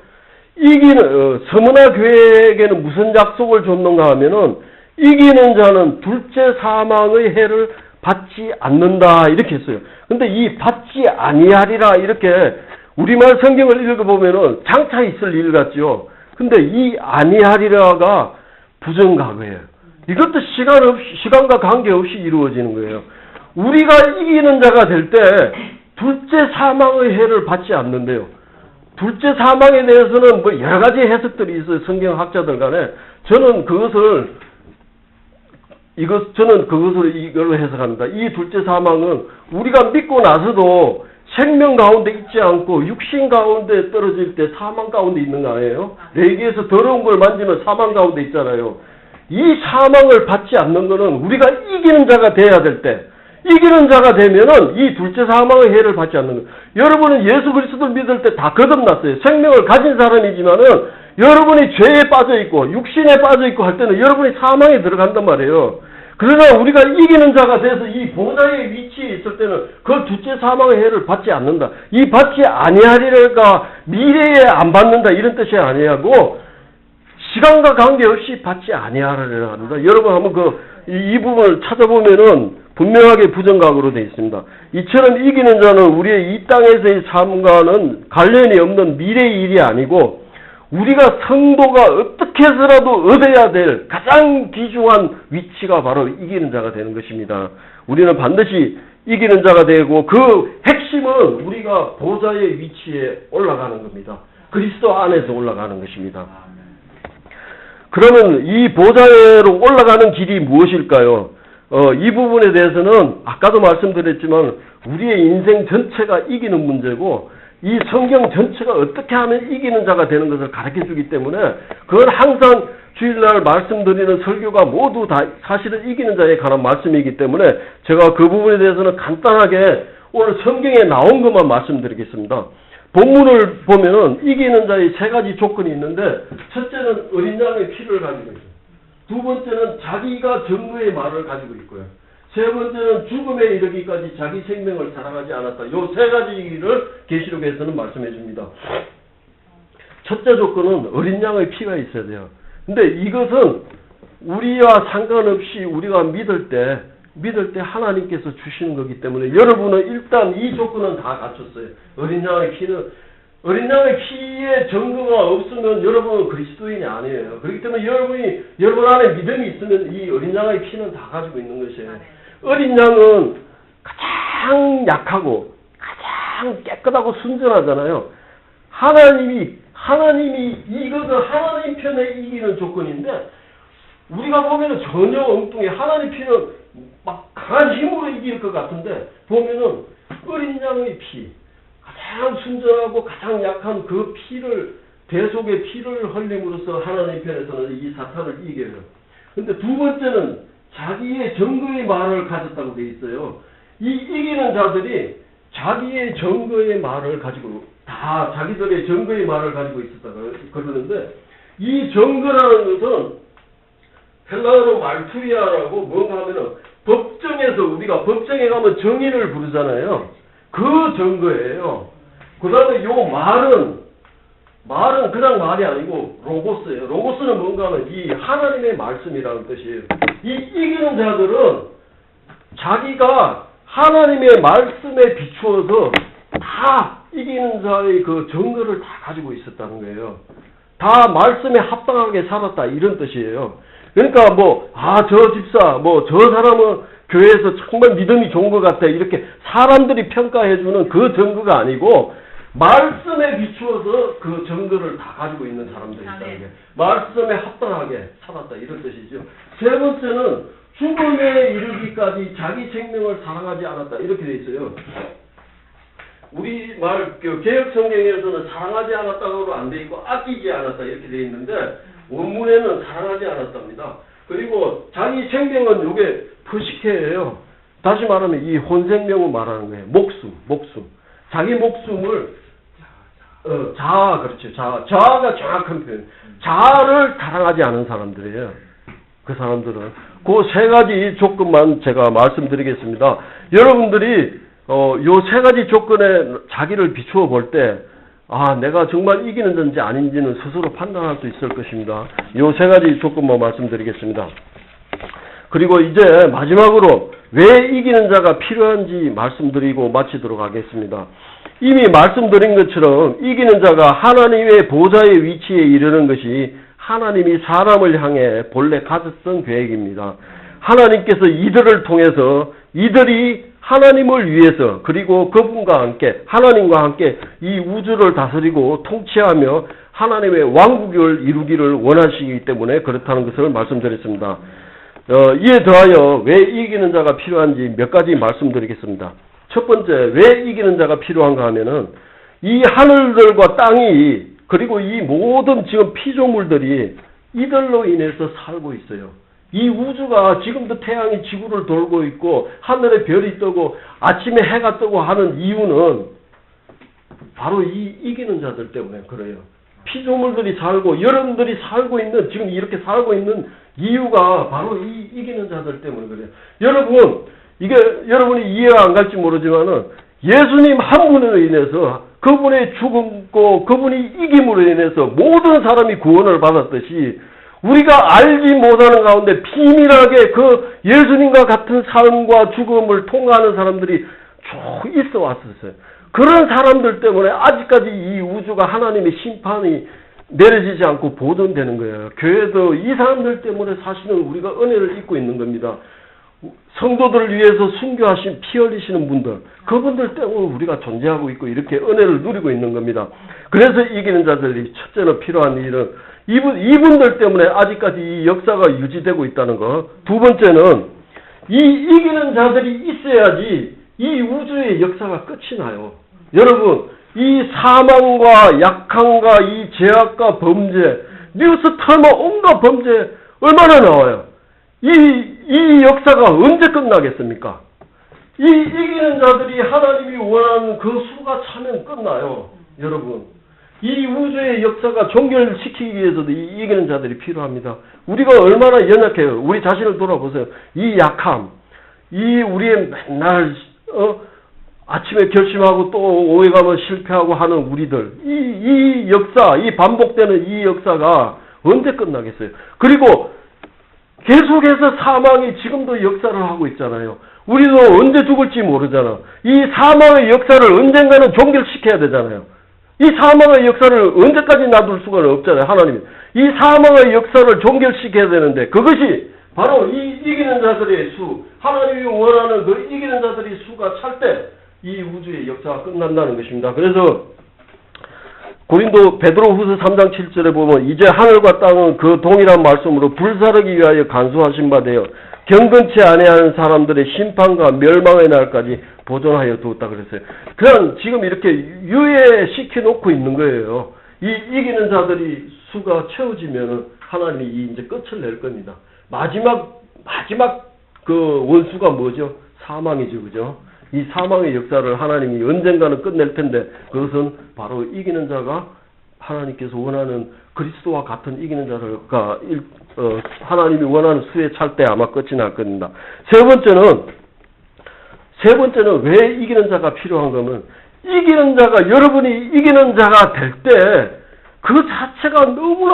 서머나 교회에게는 무슨 약속을 줬는가 하면은 이기는 자는 둘째 사망의 해를 받지 않는다 이렇게 했어요. 근데 이 받지 아니하리라 이렇게 우리말 성경을 읽어보면은 장차 있을 일 같죠. 근데 이 아니하리라가 부정과거예요. 이것도 시간과 관계없이 이루어지는 거예요. 우리가 이기는 자가 될 때 둘째 사망의 해를 받지 않는데요. 둘째 사망에 대해서는 뭐 여러 가지 해석들이 있어요. 성경학자들 간에. 저는 그것을 이걸로 해석합니다. 이 둘째 사망은 우리가 믿고 나서도 생명 가운데 있지 않고 육신 가운데 떨어질 때 사망 가운데 있는 거 아니에요? 내기에서 더러운 걸 만지면 사망 가운데 있잖아요. 이 사망을 받지 않는 거는 우리가 이기는 자가 돼야 될 때, 이기는 자가 되면은 이 둘째 사망의 해를 받지 않는 거예요. 여러분은 예수 그리스도를 믿을 때 다 거듭났어요. 생명을 가진 사람이지만은 여러분이 죄에 빠져 있고 육신에 빠져 있고 할 때는 여러분이 사망에 들어간단 말이에요. 그러나 우리가 이기는 자가 돼서 이 보좌의 위치에 있을 때는 그 둘째 사망의 해를 받지 않는다. 이 받지 아니하리가 미래에 안 받는다 이런 뜻이 아니하고 시간과 관계없이 받지 아니하리라 합니다. 여러분 한번 이 부분을 찾아보면은 분명하게 부정각으로 되어 있습니다. 이처럼 이기는 자는 우리의 이 땅에서의 삶과는 관련이 없는 미래의 일이 아니고 우리가 성도가 어떻게 해서라도 얻어야 될 가장 귀중한 위치가 바로 이기는 자가 되는 것입니다. 우리는 반드시 이기는 자가 되고 그 핵심은 우리가 보좌의 위치에 올라가는 겁니다. 그리스도 안에서 올라가는 것입니다. 그러면 이 보좌로 올라가는 길이 무엇일까요? 이 부분에 대해서는 아까도 말씀드렸지만 우리의 인생 전체가 이기는 문제고 이 성경 전체가 어떻게 하면 이기는 자가 되는 것을 가르쳐주기 때문에 그건 항상 주일날 말씀드리는 설교가 모두 다 사실은 이기는 자에 관한 말씀이기 때문에 제가 그 부분에 대해서는 간단하게 오늘 성경에 나온 것만 말씀드리겠습니다. 본문을 보면은 이기는 자의 세 가지 조건이 있는데 첫째는 어린 양의 피를 가지고 있어요. 두 번째는 자기가 정의의 말을 가지고 있고요. 세 번째는 죽음에 이르기까지 자기 생명을 사랑하지 않았다. 요 세 가지를 계시록에서는 말씀해 줍니다. 첫째 조건은 어린 양의 피가 있어야 돼요. 근데 이것은 우리와 상관없이 우리가 믿을 때 하나님께서 주시는 거기 때문에 여러분은 일단 이 조건은 다 갖췄어요. 어린 양의 피의 증거가 없으면 여러분은 그리스도인이 아니에요. 그렇기 때문에 여러분 안에 믿음이 있으면 이 어린 양의 피는 다 가지고 있는 것이에요. 어린 양은 가장 약하고 가장 깨끗하고 순전하잖아요. 하나님이 이것은 하나님 편에 이기는 조건인데 우리가 보면은 전혀 엉뚱해. 하나님 피는 막 강한 힘으로 이길 것 같은데 보면은 어린 양의 피, 가장 순전하고 가장 약한 그 피를 대속의 피를 흘림으로써 하나님 편에서는 이 사탄을 이겨요. 근데 두 번째는 자기의 증거의 말을 가졌다고 되어 있어요. 이 이기는 자들이 자기의 증거의 말을 가지고 다 자기들의 증거의 말을 가지고 있었다고 그러는데 이 증거라는 것은 헬라어로 말투리아라고 뭔가 하면은 법정에서 우리가 법정에 가면 정의를 부르잖아요. 그 증거예요. 그 다음에 요 말은 그냥 말이 아니고 로고스예요. 로고스는 뭔가 하면 이 하나님의 말씀이라는 뜻이에요. 이 이기는 자들은 자기가 하나님의 말씀에 비추어서 다 이기는 자의 그 증거를 다 가지고 있었다는 거예요. 다 말씀에 합당하게 살았다 이런 뜻이에요. 그러니까 저 집사 저 사람은 교회에서 정말 믿음이 좋은 것 같아 이렇게 사람들이 평가해주는 그 증거가 아니고 말씀에 비추어서 그 증거를 다 가지고 있는 사람들이 있다는 게 말씀에 합당하게 살았다 이런 뜻이죠. 세 번째는 죽음에 이르기까지 자기 생명을 사랑하지 않았다 이렇게 돼 있어요. 우리 개혁 성경에서는 사랑하지 않았다고 안 돼 있고 아끼지 않았다 이렇게 돼 있는데 원문에는 사랑하지 않았답니다. 그리고 자기 생명은 요게 표식해예요. 다시 말하면 이 혼생명을 말하는 거예요. 목숨. 자기 목숨을 자아가 정확한 표현. 자아를 사랑하지 않은 사람들이에요. 그 사람들은 그 세 가지 조건만 제가 말씀드리겠습니다. 여러분들이 요 세 가지 조건에 자기를 비추어 볼 때 내가 정말 이기는 자인지 아닌지는 스스로 판단할 수 있을 것입니다. 요 세 가지 조건만 말씀드리겠습니다. 그리고 이제 마지막으로 왜 이기는 자가 필요한지 말씀드리고 마치도록 하겠습니다. 이미 말씀드린 것처럼 이기는 자가 하나님의 보좌의 위치에 이르는 것이 하나님이 사람을 향해 본래 가졌던 계획입니다. 하나님께서 이들을 통해서 이들이 하나님을 위해서 그리고 그분과 함께 하나님과 함께 이 우주를 다스리고 통치하며 하나님의 왕국을 이루기를 원하시기 때문에 그렇다는 것을 말씀드렸습니다. 이에 더하여 왜 이기는 자가 필요한지 몇 가지 말씀드리겠습니다. 첫 번째, 왜 이기는 자가 필요한가 하면은 이 하늘들과 땅이 그리고 이 모든 지금 피조물들이 이들로 인해서 살고 있어요. 이 우주가 지금도 태양이 지구를 돌고 있고 하늘에 별이 뜨고 아침에 해가 뜨고 하는 이유는 바로 이 이기는 자들 때문에 그래요. 피조물들이 살고 여러분들이 살고 있는 지금 이렇게 살고 있는 이유가 바로 이 이기는 자들 때문에 그래요. 여러분, 이게 여러분이 이해가 안 갈지 모르지만은 예수님 한 분으로 인해서 그분의 죽음고 그분이 이김으로 인해서 모든 사람이 구원을 받았듯이 우리가 알지 못하는 가운데 비밀하게 그 예수님과 같은 삶과 죽음을 통과하는 사람들이 쭉 있어 왔었어요. 그런 사람들 때문에 아직까지 이 우주가 하나님의 심판이 내려지지 않고 보존되는 거예요. 교회도 이 사람들 때문에 사실은 우리가 은혜를 입고 있는 겁니다. 성도들을 위해서 순교하신 피 흘리시는 분들, 그분들 때문에 우리가 존재하고 있고 이렇게 은혜를 누리고 있는 겁니다. 그래서 이기는 자들이 첫째는 필요한 일은 이분들 때문에 아직까지 이 역사가 유지되고 있다는 것. 두 번째는 이 이기는 자들이 있어야지 이 우주의 역사가 끝이 나요. 여러분, 이 사망과 약함과 이 죄악과 범죄, 뉴스타임과 온갖 범죄 얼마나 나와요? 이 역사가 언제 끝나겠습니까? 이 이기는 자들이 하나님이 원하는 그 수가 차면 끝나요. 여러분, 이 우주의 역사가 종결시키기 위해서도 이 이기는 자들이 필요합니다. 우리가 얼마나 연약해요. 우리 자신을 돌아보세요. 이 약함, 이 우리의 맨날 아침에 결심하고 또 오해 가면 실패하고 하는 우리들, 이 역사, 이 반복되는 이 역사가 언제 끝나겠어요? 그리고 계속해서 사망이 지금도 역사를 하고 있잖아요. 우리도 언제 죽을지 모르잖아. 이 사망의 역사를 언젠가는 종결시켜야 되잖아요. 이 사망의 역사를 언제까지 놔둘 수가 없잖아요. 하나님이. 이 사망의 역사를 종결시켜야 되는데 그것이 바로 이 이기는 자들의 수, 하나님이 원하는 그 이기는 자들의 수가 찰 때 이 우주의 역사가 끝난다는 것입니다. 그래서 고린도 베드로후서 3장 7절에 보면 이제 하늘과 땅은 그 동일한 말씀으로 불사르기 위하여 간수하신 바 되어 경건치 아니하는 사람들의 심판과 멸망의 날까지 보존하여 두었다 그랬어요. 그냥 지금 이렇게 유예시켜 놓고 있는 거예요. 이 이기는 자들이 수가 채워지면은 하나님이 이제 끝을 낼 겁니다. 마지막 그 원수가 뭐죠? 사망이죠, 그죠? 이 사망의 역사를 하나님이 언젠가는 끝낼 텐데 그것은 바로 이기는 자가 하나님께서 원하는 그리스도와 같은 이기는 자가 하나님이 원하는 수에 찰 때 아마 끝이 날 겁니다. 세 번째는 왜 이기는 자가 필요한 거면 이기는 자가 여러분이 이기는 자가 될 때 그 자체가 너무나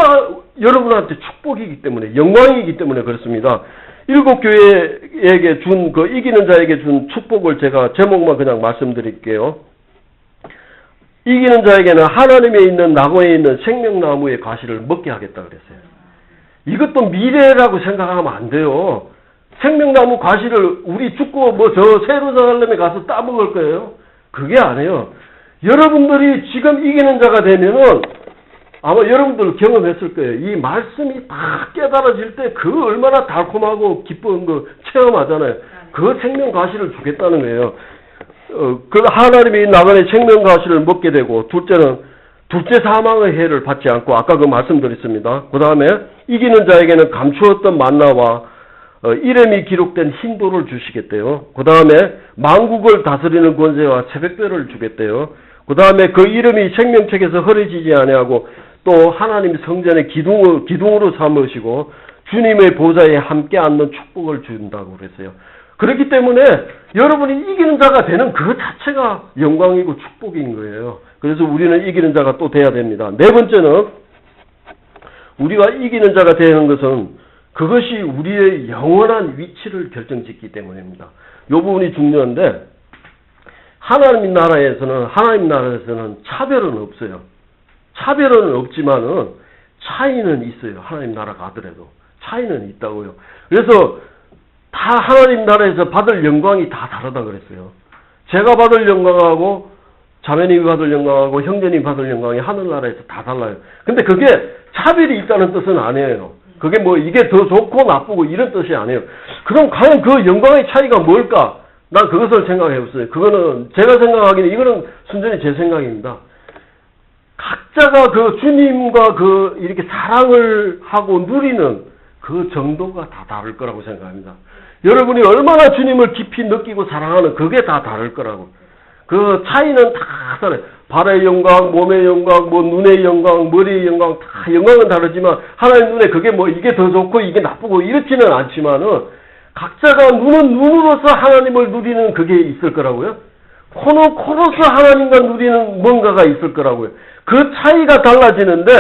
여러분한테 축복이기 때문에 영광이기 때문에 그렇습니다. 일곱 교회에게 준 그 이기는 자에게 준 축복을 제가 제목만 그냥 말씀드릴게요. 이기는 자에게는 하나님에 있는 나무에 있는 생명나무의 과실을 먹게 하겠다 그랬어요. 이것도 미래라고 생각하면 안 돼요. 생명나무 과실을 우리 죽고 저 세루살렘에 가서 따먹을 거예요? 그게 아니에요. 여러분들이 지금 이기는 자가 되면은 아마 여러분들 경험했을 거예요. 이 말씀이 다 깨달아질 때 그 얼마나 달콤하고 기쁜 거 체험하잖아요. 그 생명 과실을 주겠다는 거예요. 그 하나님이 나간의 생명 과실을 먹게 되고, 둘째 사망의 해를 받지 않고, 아까 그 말씀드렸습니다. 그 다음에 이기는 자에게는 감추었던 만나와 이름이 기록된 흰돌을 주시겠대요. 그 다음에 만국을 다스리는 권세와 새벽별을 주겠대요. 그 다음에 그 이름이 생명책에서 흐려지지 아니하고 또 하나님 성전의 기둥으로 삼으시고 주님의 보좌에 함께 앉는 축복을 준다고 그랬어요. 그렇기 때문에 여러분이 이기는 자가 되는 그 자체가 영광이고 축복인 거예요. 그래서 우리는 이기는 자가 또 돼야 됩니다. 네 번째는 우리가 이기는 자가 되는 것은 그것이 우리의 영원한 위치를 결정짓기 때문입니다. 이 부분이 중요한데 하나님 나라에서는 차별은 없어요. 차별은 없지만은 차이는 있어요. 하나님 나라 가더라도 차이는 있다고요. 그래서 다 하나님 나라에서 받을 영광이 다 다르다 그랬어요. 제가 받을 영광하고 자매님이 받을 영광하고 형제님이 받을 영광이 하늘나라에서 다 달라요. 근데 그게 차별이 있다는 뜻은 아니에요. 그게 뭐 이게 더 좋고 나쁘고 이런 뜻이 아니에요. 그럼 과연 그 영광의 차이가 뭘까? 난 그것을 생각해봤어요. 그거는 제가 생각하기는 이거는 순전히 제 생각입니다. 각자가 그 주님과 그 이렇게 사랑을 하고 누리는 그 정도가 다 다를 거라고 생각합니다. 여러분이 얼마나 주님을 깊이 느끼고 사랑하는 그게 다 다를 거라고. 그 차이는 다 다르요. 발의 영광, 몸의 영광, 뭐 눈의 영광, 머리의 영광 다 영광은 다르지만 하나님 눈에 그게 뭐 이게 더 좋고 이게 나쁘고 이렇지는 않지만은 각자가 눈은 눈으로서 하나님을 누리는 그게 있을 거라고요. 코는 코로서 하나님과 누리는 뭔가가 있을 거라고요. 그 차이가 달라지는데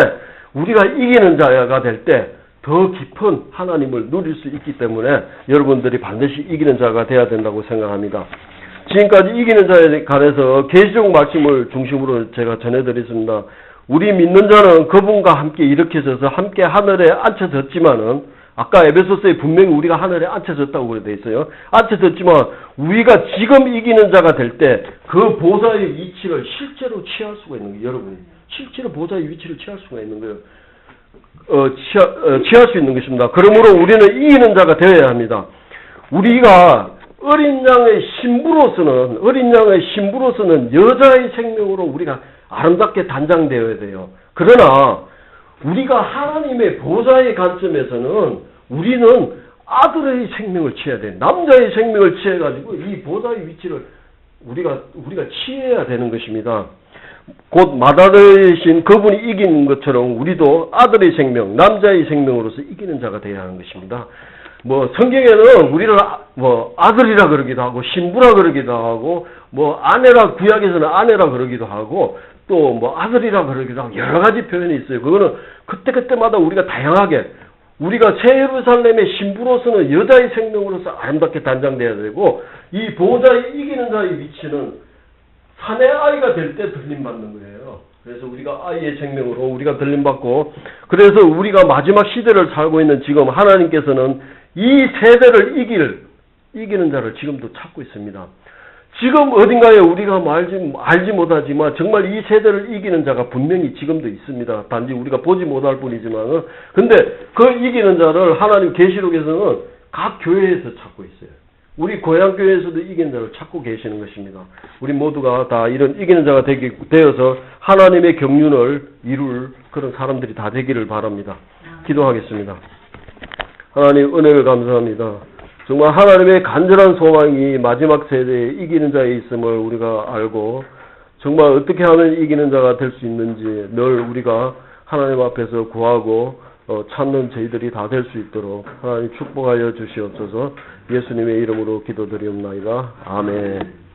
우리가 이기는 자가 될 때 더 깊은 하나님을 누릴 수 있기 때문에 여러분들이 반드시 이기는 자가 돼야 된다고 생각합니다. 지금까지 이기는 자에 관해서 계시록 말씀을 중심으로 제가 전해드렸습니다. 우리 믿는 자는 그분과 함께 일으켜져서 함께 하늘에 앉혀졌지만은 아까 에베소서에 분명히 우리가 하늘에 앉혀졌다고 그래 돼 있어요. 앉혀졌지만 우리가 지금 이기는 자가 될 때 그 보좌의 위치를 실제로 취할 수가 있는 거예요. 여러분이 실제로 보좌의 위치를 취할 수가 있는 거예요. 취할 수 있는 것입니다. 그러므로 우리는 이기는 자가 되어야 합니다. 우리가 어린 양의 신부로서는 여자의 생명으로 우리가 아름답게 단장되어야 돼요. 그러나 우리가 하나님의 보좌의 관점에서는 우리는 아들의 생명을 취해야 돼요. 남자의 생명을 취해가지고 이 보좌의 위치를 우리가 취해야 되는 것입니다. 곧 마다되신 그분이 이기는 것처럼 우리도 아들의 생명, 남자의 생명으로서 이기는 자가 되어야 하는 것입니다. 뭐 성경에는 우리를 뭐 아들이라 그러기도 하고 신부라 그러기도 하고 뭐 아내라 구약에서는 아내라 그러기도 하고 또 뭐 아들이라 그러기도 하고 여러 가지 표현이 있어요. 그거는 그때마다 우리가 다양하게 우리가 새 예루살렘의 신부로서는 여자의 생명으로서 아름답게 단장돼야 되고 이 보좌의 이기는 자의 위치는 사내 아이가 될 때 들림받는 거예요. 그래서 우리가 아이의 생명으로 우리가 들림받고 그래서 우리가 마지막 시대를 살고 있는 지금 하나님께서는 이 세대를 이기는 자를 지금도 찾고 있습니다. 지금 어딘가에 우리가 알지 못하지만 정말 이 세대를 이기는 자가 분명히 지금도 있습니다. 단지 우리가 보지 못할 뿐이지만 근데 그 이기는 자를 하나님 계시록에서는 각 교회에서 찾고 있어요. 우리 고향교회에서도 이기는 자를 찾고 계시는 것입니다. 우리 모두가 다 이런 이기는 자가 되어서 하나님의 경륜을 이룰 그런 사람들이 다 되기를 바랍니다. 기도하겠습니다. 하나님 은혜를 감사합니다. 정말 하나님의 간절한 소망이 마지막 세대에 이기는 자에 있음을 우리가 알고 정말 어떻게 하면 이기는 자가 될 수 있는지 늘 우리가 하나님 앞에서 구하고 찾는 저희들이 다 될 수 있도록 하나님 축복하여 주시옵소서. 예수님의 이름으로 기도드리옵나이다. 아멘.